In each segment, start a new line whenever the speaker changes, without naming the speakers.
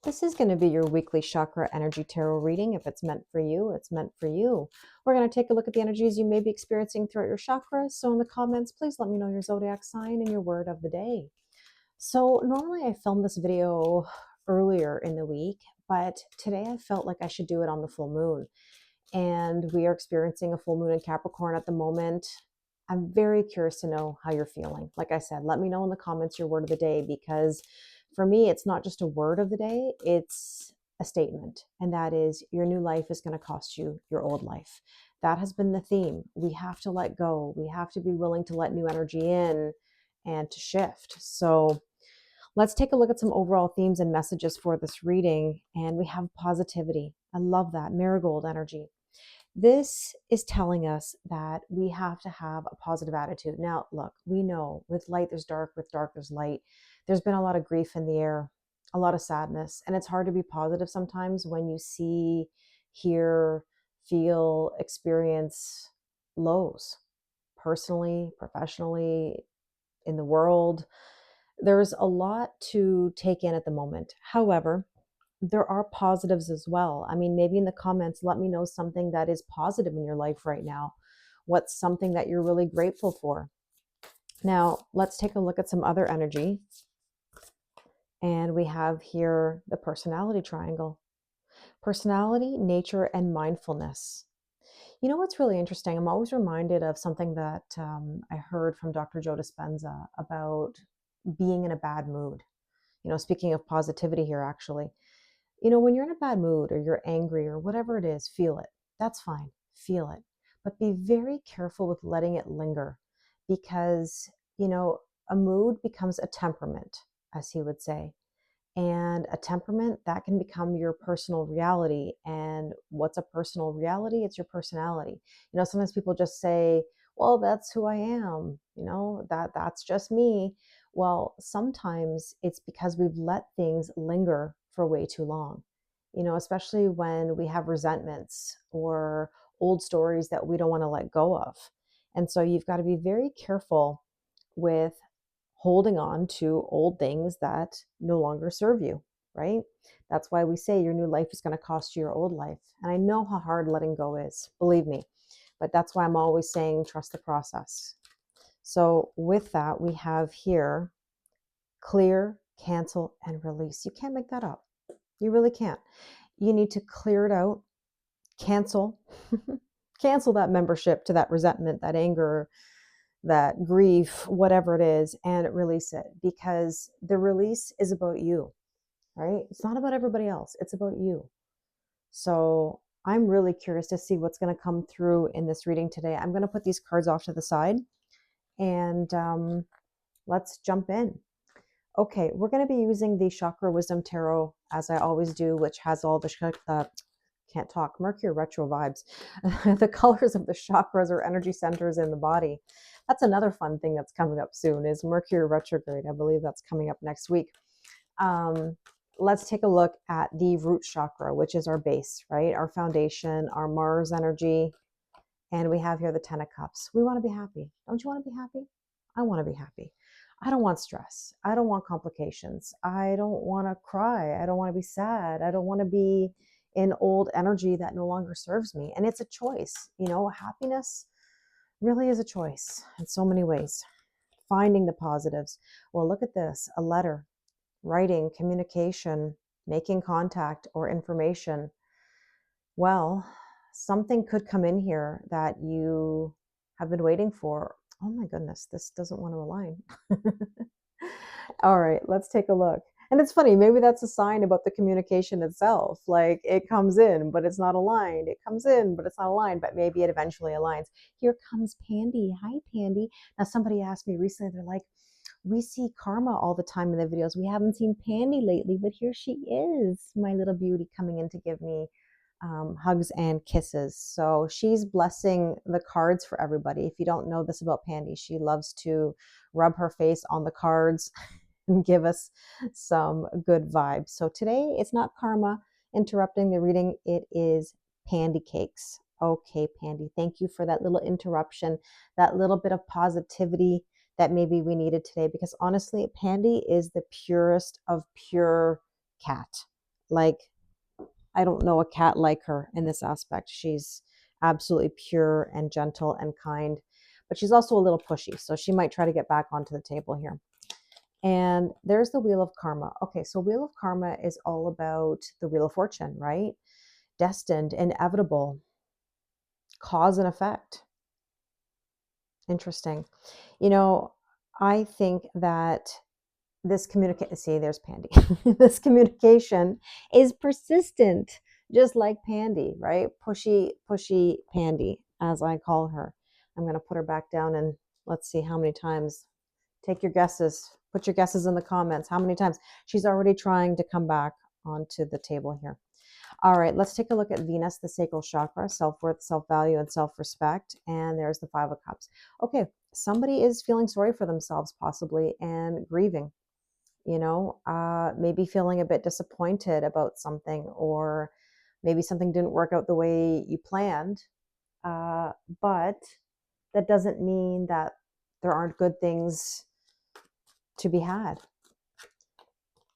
This is going to be your weekly chakra energy tarot reading. If it's meant for you, it's meant for you. We're going to take a look at the energies you may be experiencing throughout your chakras. So in the comments, please let me know your zodiac sign and your word of the day. So normally I film this video earlier in the week, but today I felt like I should do it on the full moon. And we are experiencing a full moon in Capricorn at the moment. I'm very curious to know how you're feeling. Like I said, let me know in the comments your word of the day, because for me, it's not just a word of the day, it's a statement. And that is, your new life is going to cost you your old life. That has been the theme. We have to let go. We have to be willing to let new energy in and to shift. So let's take a look at some overall themes and messages for this reading. And we have positivity. I love that. Marigold energy. This is telling us that we have to have a positive attitude. Now, look, we know with light there's dark, with dark there's light. There's been a lot of grief in the air, a lot of sadness, and it's hard to be positive sometimes when you see, hear, feel, experience lows, personally, professionally, in the world. There's a lot to take in at the moment. However, there are positives as well. I mean, maybe in the comments, let me know something that is positive in your life right now. What's something that you're really grateful for? Now, let's take a look at some other energy. And we have here the personality triangle. Personality, nature, and mindfulness. You know what's really interesting? I'm always reminded of something that I heard from Dr. Joe Dispenza about being in a bad mood. You know, speaking of positivity here, actually. You know, when you're in a bad mood or you're angry or whatever it is, feel it. That's fine. Feel it. But be very careful with letting it linger, because, you know, a mood becomes a temperament, as he would say. And a temperament that can become your personal reality. And what's a personal reality? It's your personality. You know, sometimes people just say, well, that's who I am, you know, that's just me. Well, sometimes it's because we've let things linger for way too long, you know, especially when we have resentments or old stories that we don't want to let go of. And so you've got to be very careful with holding on to old things that no longer serve you, right? That's why we say your new life is going to cost you your old life. And I know how hard letting go is, believe me, but that's why I'm always saying trust the process. So with that, we have here clear, cancel, and release. You can't make that up. You really can't. You need to clear it out, cancel, cancel that membership to that resentment, that anger, that grief, whatever it is, and release it, because the release is about you, right? It's not about everybody else. It's about you. So I'm really curious to see what's going to come through in this reading today. I'm going to put these cards off to the side and let's jump in. Okay, we're going to be using the Chakra Wisdom Tarot, as I always do, which has all the can't talk, Mercury retro vibes, the colors of the chakras or energy centers in the body. That's another fun thing that's coming up soon, is Mercury retrograde. I believe that's coming up next week. Let's take a look at the root chakra, which is our base, right? Our foundation, our Mars energy. And we have here the 10 of Cups. We want to be happy. Don't you want to be happy? I want to be happy. I don't want stress. I don't want complications. I don't want to cry. I don't want to be sad. I don't want to be in old energy that no longer serves me. And it's a choice. You know, happiness really is a choice in so many ways. Finding the positives. Well, look at this, a letter, writing, communication, making contact or information. Well, something could come in here that you have been waiting for. Oh my goodness, this doesn't want to align. All right, let's take a look. And it's funny, maybe that's a sign about the communication itself. Like, it comes in, but it's not aligned. It comes in, but it's not aligned, but maybe it eventually aligns. Here comes Pandy. Hi, Pandy. Now, somebody asked me recently, they're like, we see Karma all the time in the videos. We haven't seen Pandy lately, but here she is, my little beauty, coming in to give me hugs and kisses. So she's blessing the cards for everybody. If you don't know this about Pandy, she loves to rub her face on the cards and give us some good vibes. So today it's not Karma interrupting the reading, it is Pandy Cakes. Okay, Pandy, thank you for that little interruption, that little bit of positivity that maybe we needed today, because honestly, Pandy is the purest of pure cat. Like, I don't know a cat like her in this aspect. She's absolutely pure and gentle and kind, but she's also a little pushy. So she might try to get back onto the table here. And there's the Wheel of Karma. Okay, so Wheel of Karma is all about the Wheel of Fortune, right? Destined, inevitable, cause and effect. Interesting. You know, I think that this communicate see, there's Pandy. This communication is persistent, just like Pandy, right? Pushy Pandy, as I call her. I'm going to put her back down and let's see how many times. Take your guesses. Put your guesses in the comments. How many times? She's already trying to come back onto the table here. All right, let's take a look at Venus, the sacral chakra, self-worth, self-value, and self-respect. And there's the Five of Cups. Okay, somebody is feeling sorry for themselves possibly and grieving, maybe feeling a bit disappointed about something, or maybe something didn't work out the way you planned. But that doesn't mean that there aren't good things to be had.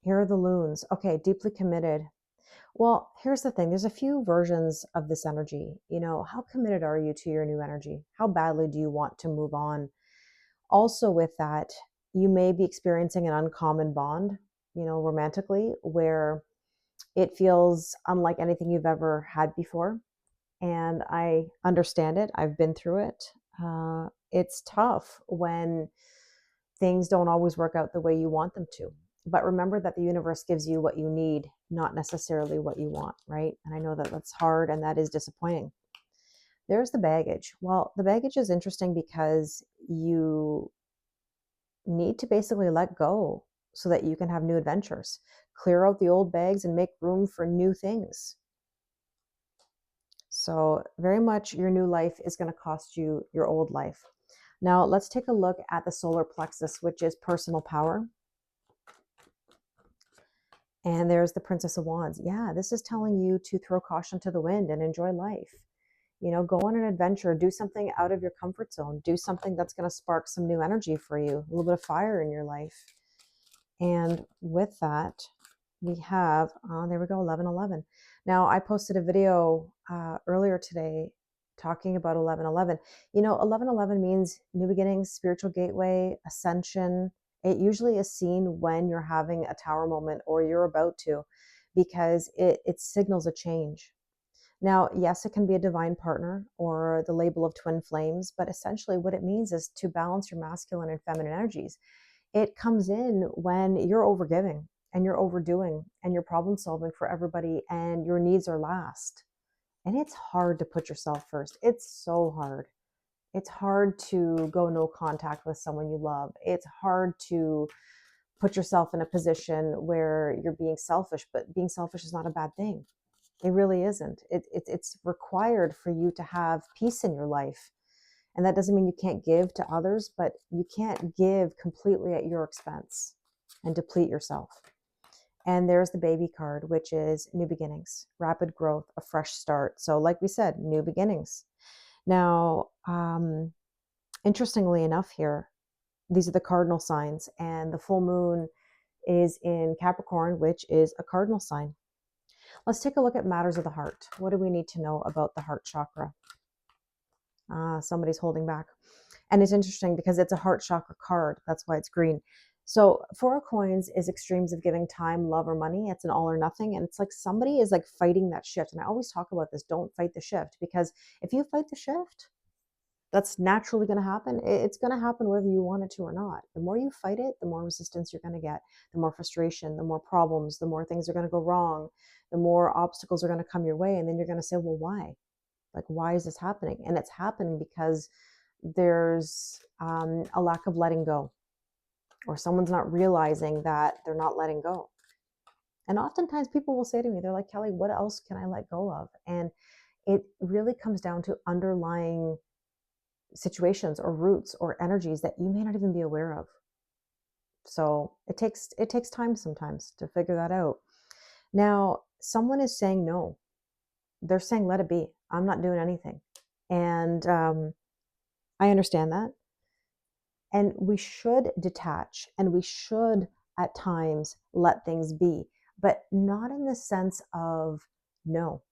Here are the loons. Okay, deeply committed. Well, here's the thing. There's a few versions of this energy. How committed are you to your new energy? How badly do you want to move on? Also with that, you may be experiencing an uncommon bond, romantically, where it feels unlike anything you've ever had before. And I understand it. I've been through it. It's tough when things don't always work out the way you want them to. But remember that the universe gives you what you need, not necessarily what you want, right? And I know that that's hard and that is disappointing. There's the baggage. Well, the baggage is interesting because you need to basically let go so that you can have new adventures. Clear out the old bags and make room for new things. So very much your new life is going to cost you your old life. Now let's take a look at the solar plexus, which is personal power. And there's the Princess of Wands. Yeah, this is telling you to throw caution to the wind and enjoy life. Go on an adventure, do something out of your comfort zone, do something that's going to spark some new energy for you, a little bit of fire in your life. And with that, we have, there we go, 1111. Now, I posted a video earlier today talking about 1111. 1111 means new beginnings, spiritual gateway, ascension. It usually is seen when you're having a tower moment or you're about to, because it signals a change. Now, yes, it can be a divine partner or the label of twin flames, but essentially what it means is to balance your masculine and feminine energies. It comes in when you're overgiving and you're overdoing and you're problem solving for everybody and your needs are last. And it's hard to put yourself first. It's so hard. It's hard to go no contact with someone you love. It's hard to put yourself in a position where you're being selfish, but being selfish is not a bad thing. It really isn't. It's required for you to have peace in your life. And that doesn't mean you can't give to others, but you can't give completely at your expense and deplete yourself. And there's the baby card, which is new beginnings, rapid growth, a fresh start. So like we said, new beginnings. Now, interestingly enough here, these are the cardinal signs, and the full moon is in Capricorn, which is a cardinal sign. Let's take a look at matters of the heart. What do we need to know about the heart chakra? Somebody's holding back. And it's interesting because it's a heart chakra card. That's why it's green. So Four of Coins is extremes of giving time, love, or money. It's an all or nothing. And it's like somebody is like fighting that shift. And I always talk about this. Don't fight the shift, because if you fight the shift, that's naturally going to happen. It's going to happen whether you want it to or not. The more you fight it, the more resistance you're going to get, the more frustration, the more problems, the more things are going to go wrong, the more obstacles are going to come your way. And then you're going to say, well, why? Like, why is this happening? And it's happening because there's a lack of letting go, or someone's not realizing that they're not letting go. And oftentimes people will say to me, they're like, Kelly, what else can I let go of? And it really comes down to underlying situations or roots or energies that you may not even be aware of. So it takes time sometimes to figure that out. Now, someone is saying no. They're saying, let it be. I'm not doing anything. And I understand that. And we should detach, and we should at times let things be. but not in the sense of no,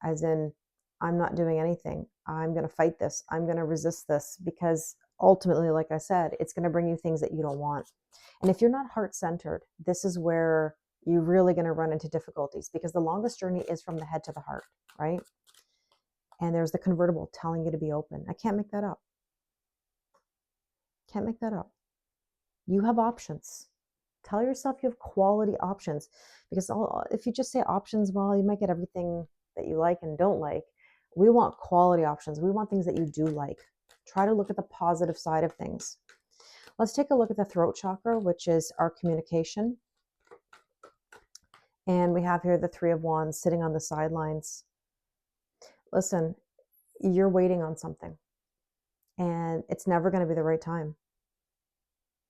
as in, I'm not doing anything. I'm going to fight this. I'm going to resist this, because ultimately, like I said, it's going to bring you things that you don't want. And if you're not heart-centered, this is where you're really going to run into difficulties, because the longest journey is from the head to the heart, right? And there's the convertible telling you to be open. I can't make that up. Can't make that up. You have options. Tell yourself you have quality options, because if you just say options, well, you might get everything that you like and don't like. We want quality options. We want things that you do like. Try to look at the positive side of things. Let's take a look at the throat chakra, which is our communication. And we have here the Three of Wands sitting on the sidelines. Listen, you're waiting on something, and it's never going to be the right time.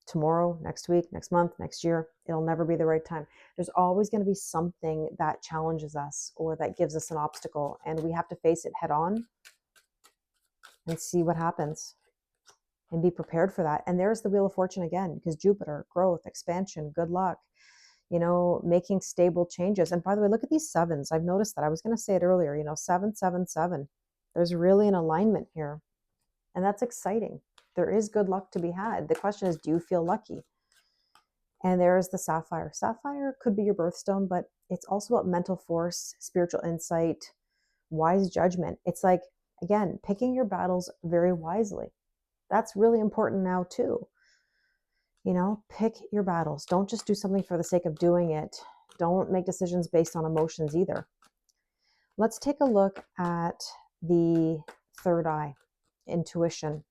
Tomorrow, next week, next month, next year, it'll never be the right time. There's always going to be something that challenges us or that gives us an obstacle, and we have to face it head on and see what happens and be prepared for that. And there's the Wheel of Fortune again, because Jupiter, growth, expansion, good luck, making stable changes. And by the way, look at these sevens. I've noticed that. I was going to say it earlier, 777. There's really an alignment here, and that's exciting. There is good luck to be had. The question is, do you feel lucky? And there's the Sapphire. Sapphire could be your birthstone, but it's also about mental force, spiritual insight, wise judgment. It's like, again, picking your battles very wisely. That's really important now too. Pick your battles. Don't just do something for the sake of doing it. Don't make decisions based on emotions either. Let's take a look at the third eye, intuition,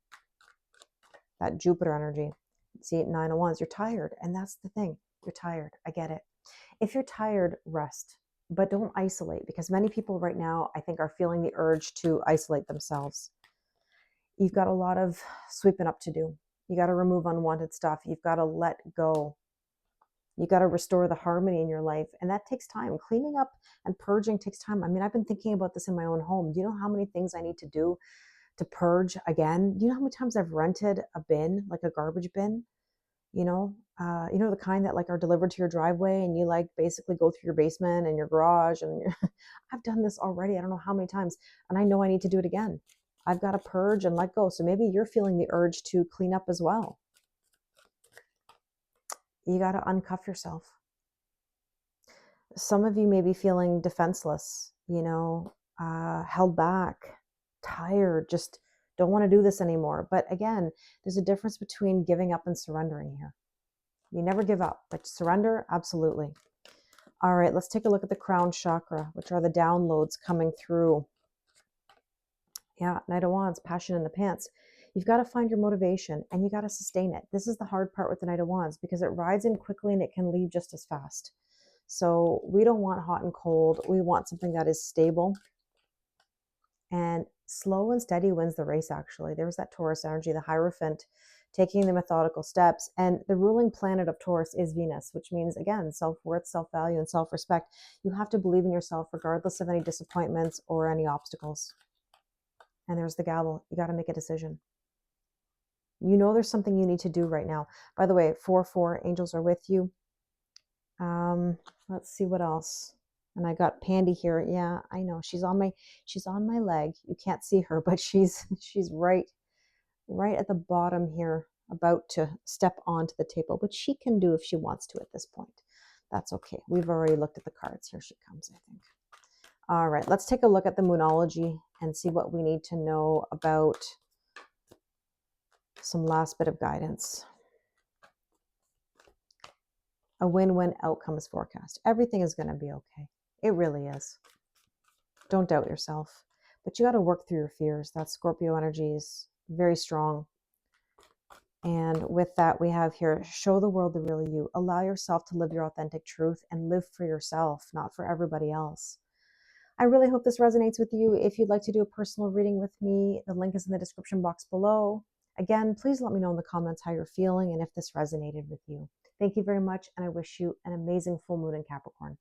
that Jupiter energy. See, 9 of Wands, you're tired. And that's the thing. You're tired. I get it. If you're tired, rest, but don't isolate, because many people right now, I think, are feeling the urge to isolate themselves. You've got a lot of sweeping up to do. You got to remove unwanted stuff. You've got to let go. You got to restore the harmony in your life. And that takes time. Cleaning up and purging takes time. I mean, I've been thinking about this in my own home. Do you know how many things I need to do to purge again? Do you know how many times I've rented a bin, like a garbage bin? The kind that are delivered to your driveway, and you basically go through your basement and your garage, and I've done this already. I don't know how many times, and I know I need to do it again. I've got to purge and let go. So maybe you're feeling the urge to clean up as well. You got to uncuff yourself. Some of you may be feeling defenseless, held back, tired, just don't want to do this anymore. But again, there's a difference between giving up and surrendering here. You never give up, but surrender, absolutely. All right, let's take a look at the crown chakra, which are the downloads coming through. Yeah, Knight of Wands, passion in the pants. You've got to find your motivation, and you got to sustain it. This is the hard part with the Knight of Wands, because it rides in quickly and it can leave just as fast. So we don't want hot and cold. We want something that is stable. And slow and steady wins the race, actually. There's that Taurus energy, the Hierophant, taking the methodical steps. And the ruling planet of Taurus is Venus, which means, again, self-worth, self-value, and self-respect. You have to believe in yourself regardless of any disappointments or any obstacles. And there's the gavel. You got to make a decision. There's something you need to do right now. By the way, 4-4, angels are with you. Let's see what else. And I got Pandy here. Yeah, I know. She's on my leg. You can't see her, but she's right at the bottom here, about to step onto the table, which she can do if she wants to at this point. That's okay. We've already looked at the cards. Here she comes, I think. All right, let's take a look at the Moonology and see what we need to know about some last bit of guidance. A win-win outcome is forecast. Everything is going to be okay. It really is. Don't doubt yourself. But you got to work through your fears. That Scorpio energy is very strong. And with that, we have here, show the world the real you. Allow yourself to live your authentic truth and live for yourself, not for everybody else. I really hope this resonates with you. If you'd like to do a personal reading with me, the link is in the description box below. Again, please let me know in the comments how you're feeling and if this resonated with you. Thank you very much, and I wish you an amazing full moon in Capricorn.